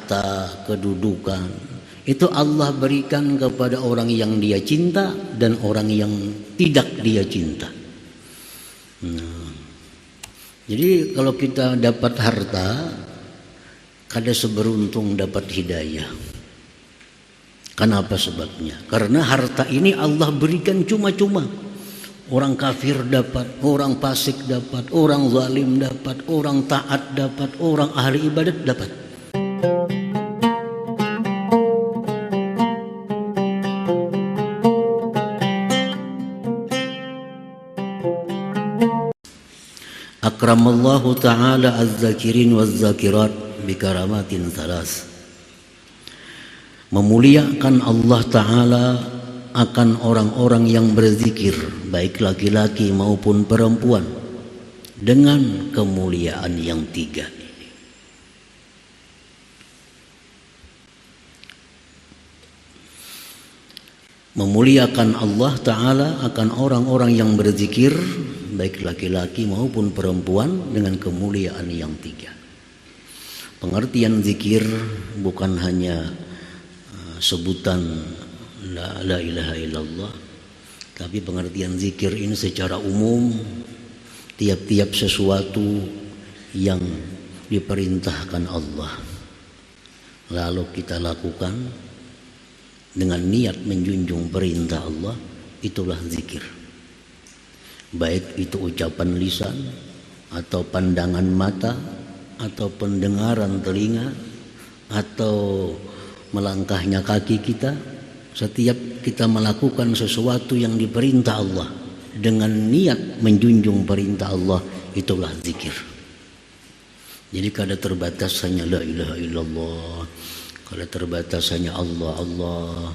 harta, kedudukan, itu Allah berikan kepada orang yang dia cinta dan orang yang tidak dia cinta. Jadi kalau kita dapat harta, kada seberuntung dapat hidayah. Kenapa sebabnya? Karena harta ini Allah berikan cuma-cuma. Orang kafir dapat, orang fasik dapat, orang zalim dapat, orang taat dapat, orang ahli ibadat dapat. Akramallahu ta'ala az-zakirin waz-zakirat bikaramatin salas. Memuliakan Allah Ta'ala akan orang-orang yang berzikir, baik laki-laki maupun perempuan, dengan kemuliaan yang tiga ini. Memuliakan Allah Ta'ala akan orang-orang yang berzikir, baik laki-laki maupun perempuan, dengan kemuliaan yang tiga. Pengertian zikir bukan hanya sebutan la ilaha illallah, tapi pengertian zikir ini secara umum tiap-tiap sesuatu yang diperintahkan Allah lalu kita lakukan dengan niat menjunjung perintah Allah, itulah zikir. Baik itu ucapan lisan atau pandangan mata atau pendengaran telinga atau melangkahnya kaki kita, setiap kita melakukan sesuatu yang diperintah Allah dengan niat menjunjung perintah Allah, itulah zikir. Jadi kada terbatas hanya la ilaha illallah, kada terbatas hanya Allah.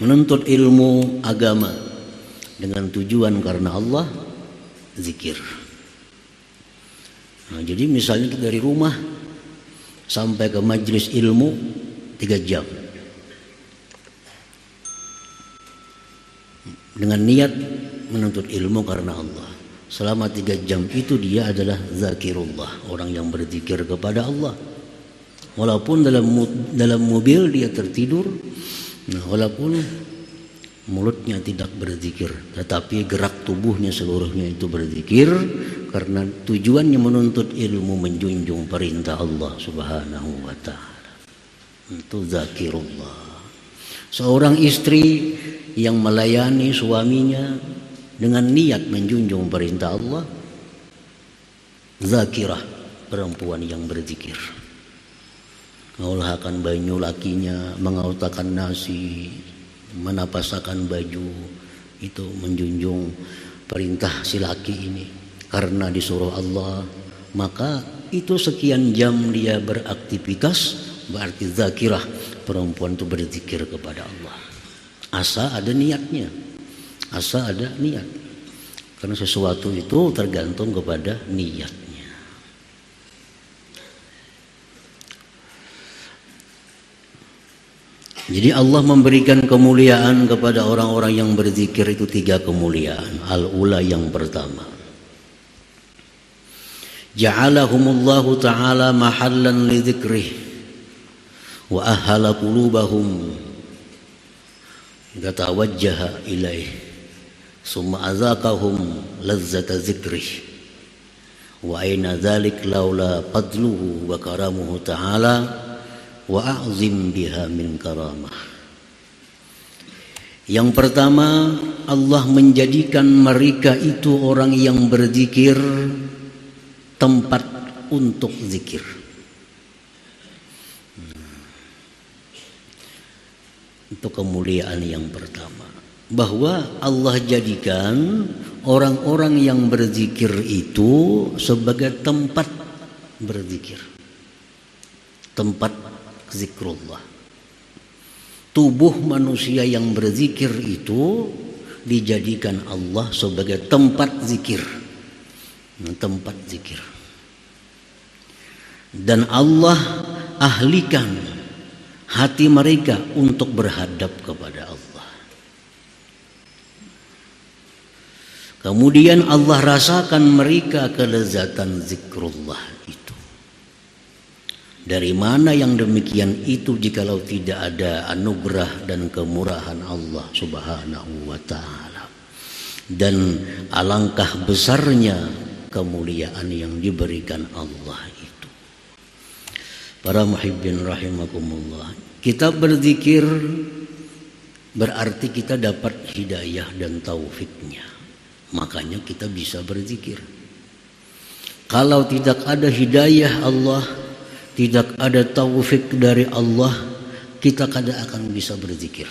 Menuntut ilmu agama dengan tujuan karena Allah, zikir. Jadi misalnya kita dari rumah sampai ke majelis ilmu 3 jam dengan niat menuntut ilmu karena Allah. Selama 3 jam itu dia adalah zakirullah, orang yang berzikir kepada Allah. Walaupun dalam mobil dia tertidur, walaupun mulutnya tidak berzikir, tetapi gerak tubuhnya seluruhnya itu berzikir karena tujuannya menuntut ilmu, menjunjung perintah Allah Subhanahu wa ta'ala. Itu zakirullah. Seorang istri yang melayani suaminya dengan niat menjunjung perintah Allah, zakirah, perempuan yang berzikir. Mengulhakan banyu lakinya, mengautakan nasi, menapasakan baju, itu menjunjung perintah si laki ini karena disuruh Allah. Maka itu sekian jam dia beraktivitas, berarti zakirah, perempuan itu berzikir kepada Allah. Asa ada niatnya, asa ada niat, karena sesuatu itu tergantung kepada niatnya. Jadi Allah memberikan kemuliaan kepada orang-orang yang berzikir itu 3 kemuliaan. Al-ula yang pertama, ja'alahumullahu ta'ala mahallan li dzikrih wa ahhala qulubahum tatawajjaha ilaih summa azaqahum lazzata dzikrih wa aina dzalik laula fadluhu wa karamuhu ta'ala wa a'zim biha min karamah. Yang pertama, Allah menjadikan mereka itu orang yang berzikir tempat untuk zikir. Itu kemuliaan yang pertama, bahwa Allah jadikan orang-orang yang berzikir itu sebagai tempat berzikir, tempat zikrullah. Tubuh manusia yang berzikir itu dijadikan Allah sebagai tempat zikir, tempat zikir. Dan Allah ahlikan hati mereka untuk berhadap kepada Allah. Kemudian Allah rasakan mereka kelezatan zikrullah itu. Dari mana yang demikian itu jikalau tidak ada anugerah dan kemurahan Allah Subhanahu wa taala. Dan alangkah besarnya kemuliaan yang diberikan Allah itu. Para muhibbin rahimakumullah, kita berzikir berarti kita dapat hidayah dan taufiknya. Makanya kita bisa berzikir. Kalau tidak ada hidayah Allah, tidak ada taufik dari Allah, kita kada akan bisa berzikir.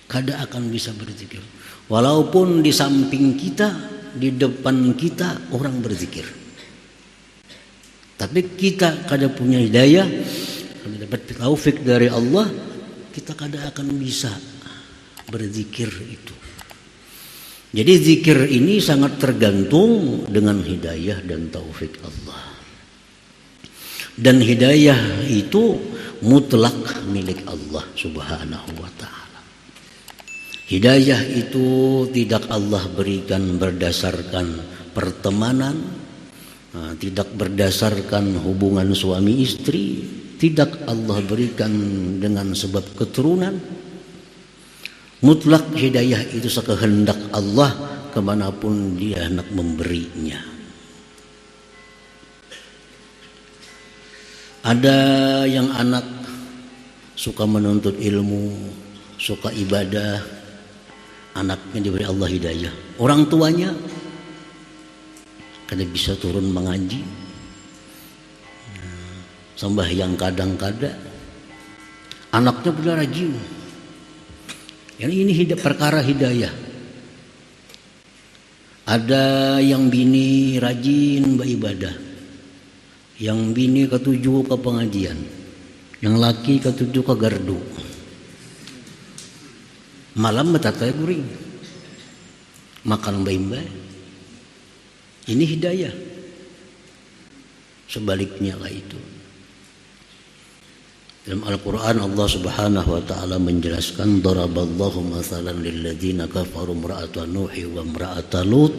Kada akan bisa berzikir. Walaupun di samping kita, di depan kita orang berzikir. Tapi kita kada punya hidayah, kada dapat taufik dari Allah, kita kada akan bisa berzikir itu. Jadi zikir ini sangat tergantung dengan hidayah dan taufik Allah. Dan hidayah itu mutlak milik Allah Subhanahu wa taala. Hidayah itu tidak Allah berikan berdasarkan pertemanan, tidak berdasarkan hubungan suami istri, tidak Allah berikan dengan sebab keturunan. Mutlak hidayah itu sekehendak Allah kemanapun Dia hendak memberinya. Ada yang anak suka menuntut ilmu, suka ibadah, anaknya diberi Allah hidayah. Orang tuanya kada bisa turun mengaji, sembahyang kadang-kadang, anaknya pula rajin. Yang ini perkara hidayah. Ada yang bini rajin beribadah, yang bini ketujuh ke pengajian, yang laki ketujuh ke gardu. Malam betatai guring, makan baik-baik. Ini hidayah. Sebaliknya lah itu. Dalam Al-Quran Allah Subhanahu wa ta'ala menjelaskan, daraballahu mathalan lilladzina kafaru imra'ata Nuhi wa imra'ata Lut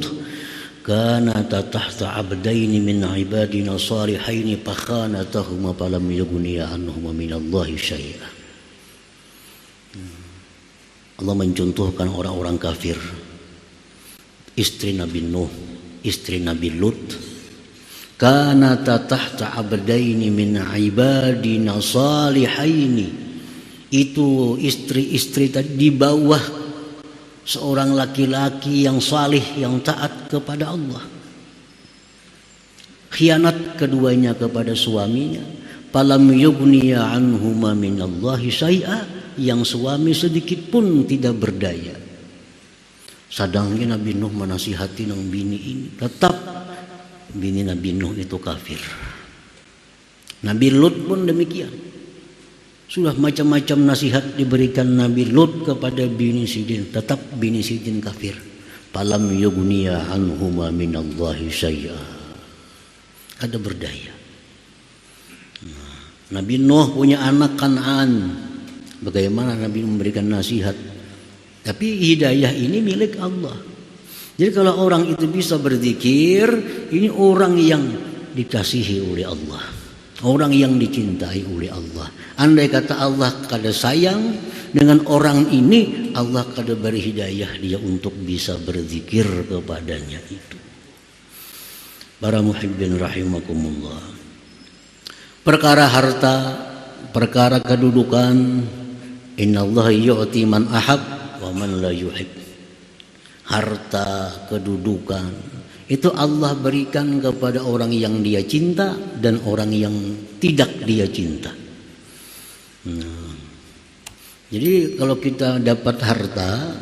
kanata tahta abdaini min ibadina salihaini fakhanatahuma falam yughniya anhuma minallahi syai'a. Allah mencontohkan orang-orang kafir, istri Nabi Nuh, istri Nabi Lut, kanata tahta abdaini min ibadina salihaini. Itu istri-istri tadi di bawah seorang laki-laki yang salih, yang taat kepada Allah. Khianat keduanya kepada suaminya, falam yughniya anhuma minallahi syai'a, yang suami sedikit pun tidak berdaya. Sadangnya Nabi Nuh menasihati nang bini ini, tetap bini Nabi Nuh itu kafir. Nabi Lut pun demikian. Sudah macam-macam nasihat diberikan Nabi Lut kepada bini Sidin, tetap bini Sidin kafir. Falam yughniya anhuma minallahi syai'a. Kada berdaya. Nabi Nuh punya anak Kan'an. Bagaimana Nabi memberikan nasihat? Tapi hidayah ini milik Allah. Jadi kalau orang itu bisa berzikir, ini orang yang dikasihi oleh Allah, orang yang dicintai oleh Allah. Andai kata Allah kada sayang dengan orang ini, Allah kada beri hidayah dia untuk bisa berzikir kepadanya itu. Para muhibbin rahimakumullah, perkara harta, perkara kedudukan, innallaha yu'ti man ahab wa man la yuhib. Harta, kedudukan itu Allah berikan kepada orang yang dia cinta dan orang yang tidak dia cinta. Jadi kalau kita dapat harta,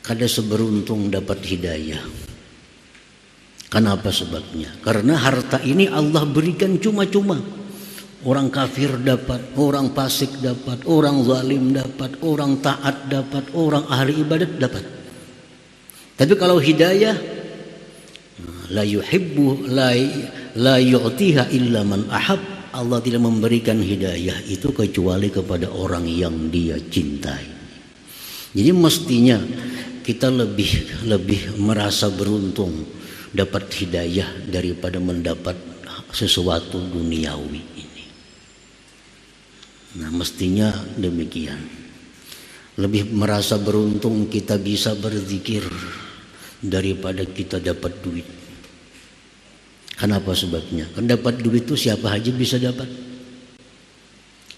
kada seberuntung dapat hidayah. Kenapa sebabnya? Karena harta ini Allah berikan cuma-cuma. Orang kafir dapat, orang fasik dapat, orang zalim dapat, orang taat dapat, orang ahli ibadat dapat. Tapi kalau hidayah, la yuhibbu la yu'tiha illa man ahab. Allah tidak memberikan hidayah itu kecuali kepada orang yang dia cintai. Jadi mestinya kita lebih merasa beruntung dapat hidayah daripada mendapat sesuatu duniawi ini. Nah, mestinya demikian. Lebih merasa beruntung kita bisa berzikir daripada kita dapat duit. Kenapa sebabnya? Kan dapat duit itu siapa aja bisa dapat.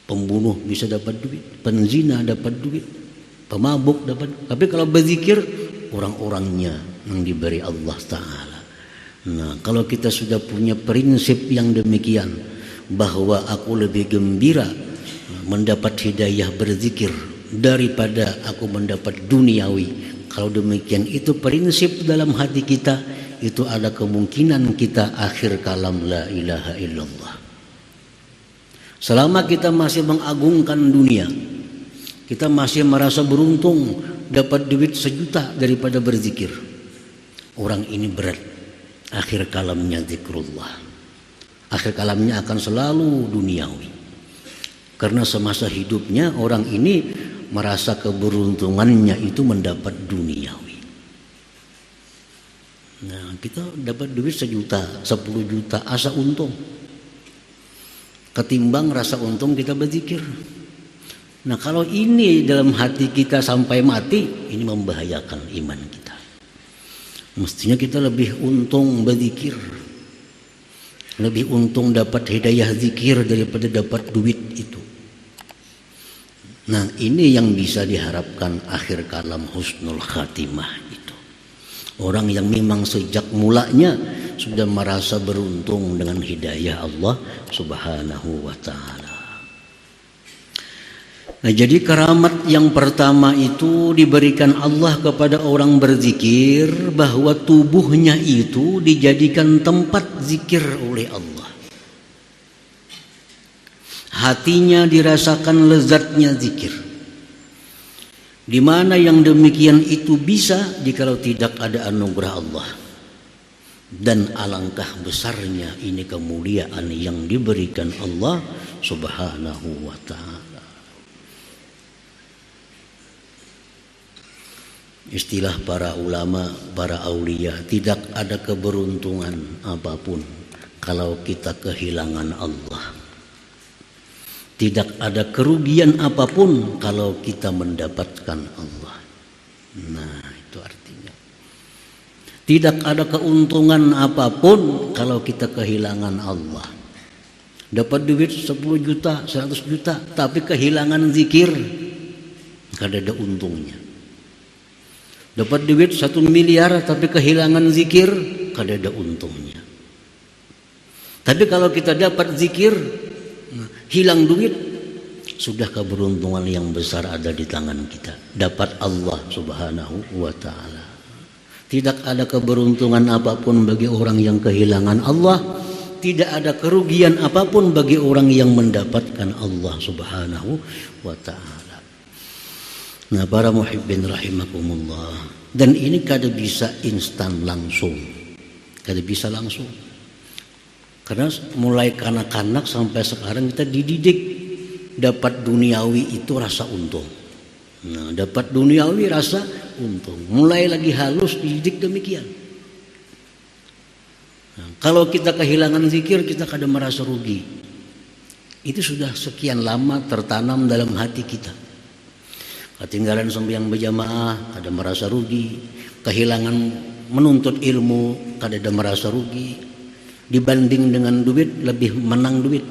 Pembunuh bisa dapat duit, penzina dapat duit, pemabuk dapat. Tapi kalau berzikir, orang-orangnya yang diberi Allah Ta'ala. Nah, kalau kita sudah punya prinsip yang demikian, bahwa aku lebih gembira mendapat hidayah berzikir daripada aku mendapat duniawi. Kalau demikian, itu prinsip dalam hati kita, itu ada kemungkinan kita akhir kalam la ilaha illallah. Selama kita masih mengagungkan dunia, kita masih merasa beruntung dapat duit 1 juta daripada berzikir, orang ini berat akhir kalamnya zikrullah. Akhir kalamnya akan selalu duniawi, karena semasa hidupnya orang ini merasa keberuntungannya itu mendapat duniawi. Nah, kita dapat duit 1 juta, 10 juta, asa untung, ketimbang rasa untung kita berzikir. Nah, kalau ini dalam hati kita sampai mati, ini membahayakan iman kita. Mestinya kita lebih untung berzikir, lebih untung dapat hidayah zikir daripada dapat duit itu. Nah, ini yang bisa diharapkan akhir kalam husnul khatimah itu. Orang yang memang sejak mulanya sudah merasa beruntung dengan hidayah Allah Subhanahu wa ta'ala. Nah, jadi karamat yang pertama itu diberikan Allah kepada orang berzikir, bahwa tubuhnya itu dijadikan tempat zikir oleh Allah. Hatinya dirasakan lezatnya zikir. Di mana yang demikian itu bisa jikalau tidak ada anugerah Allah. Dan alangkah besarnya ini kemuliaan yang diberikan Allah Subhanahu wa ta'ala. Istilah para ulama, para aulia, tidak ada keberuntungan apapun kalau kita kehilangan Allah. Tidak ada kerugian apapun kalau kita mendapatkan Allah. Nah, itu artinya. Tidak ada keuntungan apapun kalau kita kehilangan Allah. Dapat duit 10 juta, 100 juta, tapi kehilangan zikir, kada ada untungnya. Dapat duit 1 miliar, tapi kehilangan zikir, kada ada untungnya. Tapi kalau kita dapat zikir, hilang duit, sudah keberuntungan yang besar ada di tangan kita. Dapat Allah Subhanahu wa ta'ala. Tidak ada keberuntungan apapun bagi orang yang kehilangan Allah. Tidak ada kerugian apapun bagi orang yang mendapatkan Allah Subhanahu wa ta'ala. Nah, para muhibbin rahimakumullah, dan ini kada bisa instan langsung. Kada bisa langsung. Karena mulai kanak-kanak sampai sekarang kita dididik dapat duniawi itu rasa untung. Nah, dapat duniawi rasa untung. Mulai lagi halus dididik demikian. Nah, kalau kita kehilangan zikir, kita kadang merasa rugi. Itu sudah sekian lama tertanam dalam hati kita. Ketinggalan sembahyang berjamaah, kadang merasa rugi. Kehilangan menuntut ilmu, kadang merasa rugi. Dibanding dengan duit, lebih menang duit.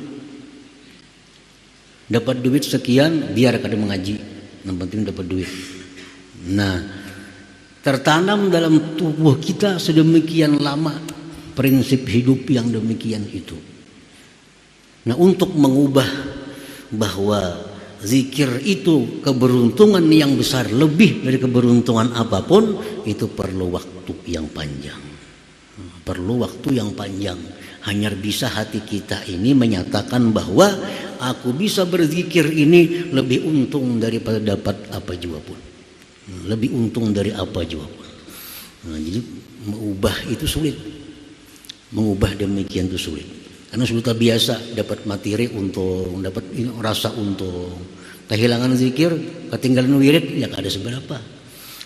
Dapat duit sekian, biar kadang mengaji, yang penting dapat duit. Nah, tertanam dalam tubuh kita sedemikian lama prinsip hidup yang demikian itu. Nah, untuk mengubah bahwa zikir itu keberuntungan yang besar, lebih dari keberuntungan apapun, itu perlu waktu yang panjang. Perlu waktu yang panjang. Hanya bisa hati kita ini menyatakan bahwa aku bisa berzikir ini lebih untung daripada dapat apa juga pun. Lebih untung dari apa juga pun. Nah, jadi mengubah itu sulit. Mengubah demikian itu sulit. Karena sudah biasa dapat materi untung, dapat rasa untung. Kehilangan zikir, ketinggalan wirid, ya ada seberapa.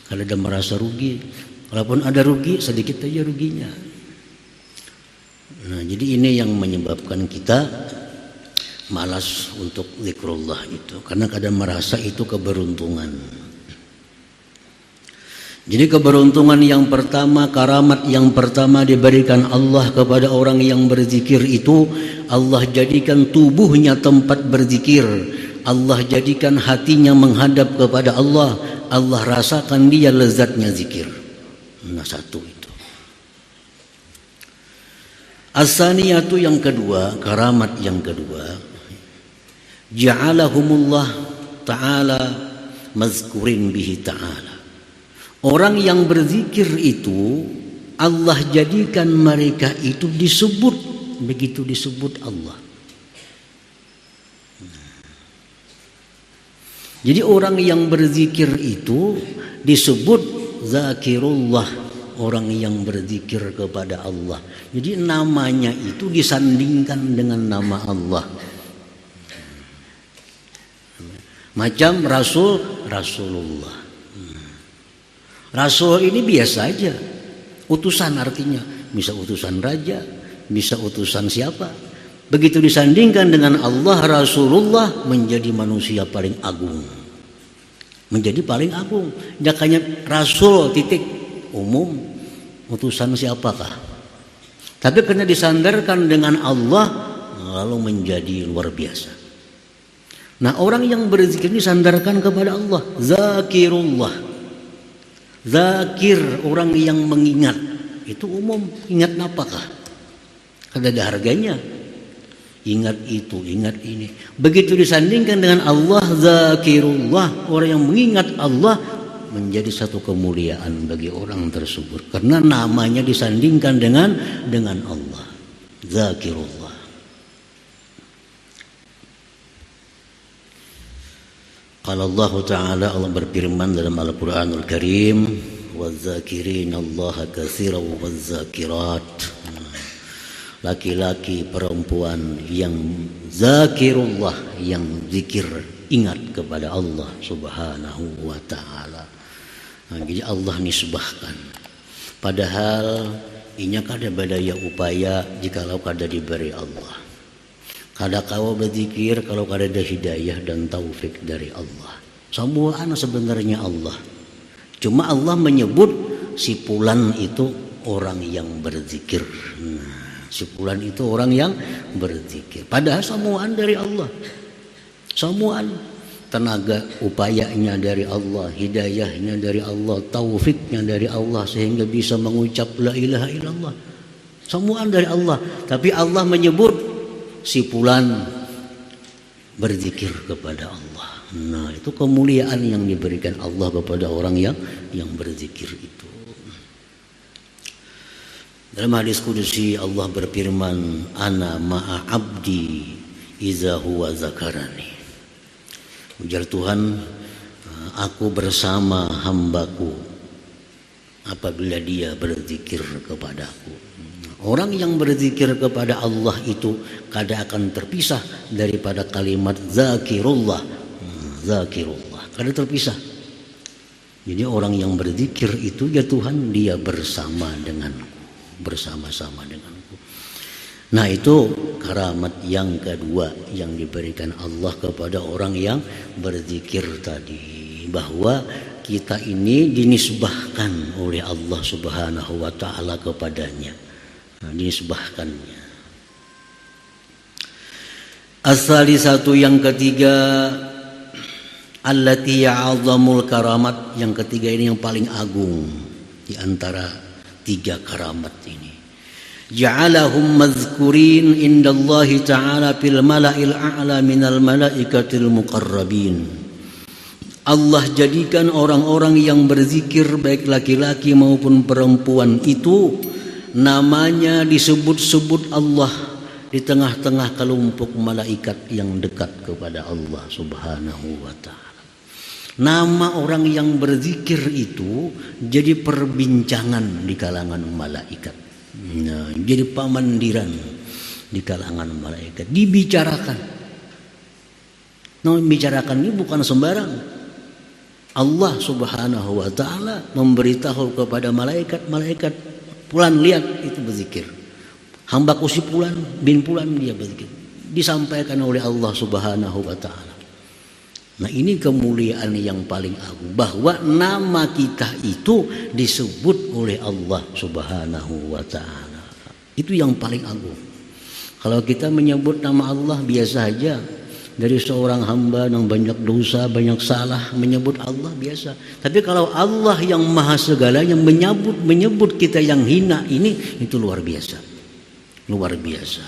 Kalau ada merasa rugi, walaupun ada rugi sedikit aja ruginya. Nah, jadi ini yang menyebabkan kita malas untuk zikrullah itu, karena kadang merasa itu keberuntungan. Jadi keberuntungan yang pertama, karamat yang pertama diberikan Allah kepada orang yang berzikir itu, Allah jadikan tubuhnya tempat berzikir, Allah jadikan hatinya menghadap kepada Allah, Allah rasakan dia lezatnya zikir. Nah, satu itu. As-saniyatu yang kedua, karamat yang kedua, ja'alahumullah ta'ala mazkurin bihi ta'ala. Orang yang berzikir itu Allah jadikan mereka itu disebut, begitu disebut Allah. Jadi orang yang berzikir itu disebut zakirullah, orang yang berzikir kepada Allah. Jadi namanya itu disandingkan dengan nama Allah. Macam Rasul, Rasulullah. Rasul ini biasa aja, utusan artinya, bisa utusan raja, bisa utusan siapa. Begitu disandingkan dengan Allah, Rasulullah menjadi manusia paling agung, menjadi paling agung. Jakanya Rasul titik umum, utusan siapakah? Tapi karena disandarkan dengan Allah, lalu menjadi luar biasa. Nah, orang yang berzikir disandarkan kepada Allah, zakirullah. Zakir, orang yang mengingat, itu umum. Ingat apakah? Kan ada harganya. Ingat itu, ingat ini. Begitu disandingkan dengan Allah, zakirullah, orang yang mengingat Allah, menjadi satu kemuliaan bagi orang tersebut, karena namanya disandingkan dengan Allah, zakirullah. Qala Allah Ta'ala, Allah berfirman dalam Al-Quranul Karim, وَالذَّاكِرِينَ اللَّهَ كَثِيرًا وَالذَّاكِرَاتِ. Laki-laki perempuan yang zakirullah, yang zikir, ingat kepada Allah Subhanahu wa Ta'ala. Nah, jadi Allah nisbahkan. Padahal inya kada badaya upaya jikalau kada diberi Allah. Kada kau berzikir kalau kada ada hidayah dan taufik dari Allah. Semua sebenarnya Allah. Cuma Allah menyebut si fulan itu orang yang berzikir. Nah, si fulan itu orang yang berzikir. Padahal semuaan dari Allah. Semuaan, tenaga upayanya dari Allah, hidayahnya dari Allah, taufiknya dari Allah, sehingga bisa mengucap la ilaha illallah. Semuaan dari Allah. Tapi Allah menyebut si fulan berzikir kepada Allah. Nah, itu kemuliaan yang diberikan Allah kepada orang yang berzikir itu. Dalam hadis kudusi Allah berfirman, ana ma'a abdi iza huwa zakarani. Ujar Tuhan, aku bersama hambaku apabila dia berzikir kepadaku. Orang yang berzikir kepada Allah itu kada akan terpisah daripada kalimat zakirullah. Zakirullah, kada terpisah. Jadi orang yang berzikir itu, ya Tuhan, dia bersama denganku, bersama-sama denganku. Nah, itu karamat yang kedua yang diberikan Allah kepada orang yang berzikir tadi, bahwa kita ini dinisbahkan oleh Allah Subhanahu wa Ta'ala kepadanya. Nah, dinisbahkannya. As-salisatu yang ketiga, allati ya'azamul karamat, yang ketiga ini yang paling agung di antara tiga karamat ini. Ja'alahum mazkurin indallahi ta'ala fil mala'il a'la minal malaikatil muqarrabin. Allah jadikan orang-orang yang berzikir, baik laki-laki maupun perempuan itu, namanya disebut-sebut Allah di tengah-tengah kelompok malaikat yang dekat kepada Allah Subhanahu wa Ta'ala. Nama orang yang berzikir itu jadi perbincangan di kalangan malaikat. Nah, jadi pamandiran di kalangan malaikat, dibicarakan. Nah, membicarakan ini bukan sembarang. Allah Subhanahu wa Ta'ala memberitahu kepada malaikat, fulan lihat itu berzikir. Hambaku si Fulan bin Fulan dia begitu. Disampaikan oleh Allah Subhanahu wa taala. Nah, ini kemuliaan yang paling agung, bahwa nama kita itu disebut oleh Allah Subhanahu wa taala. Itu yang paling agung. Kalau kita menyebut nama Allah biasa aja, dari seorang hamba yang banyak dosa, banyak salah, menyebut Allah biasa. Tapi kalau Allah yang maha segalanya menyebut kita yang hina ini, itu luar biasa. Luar biasa.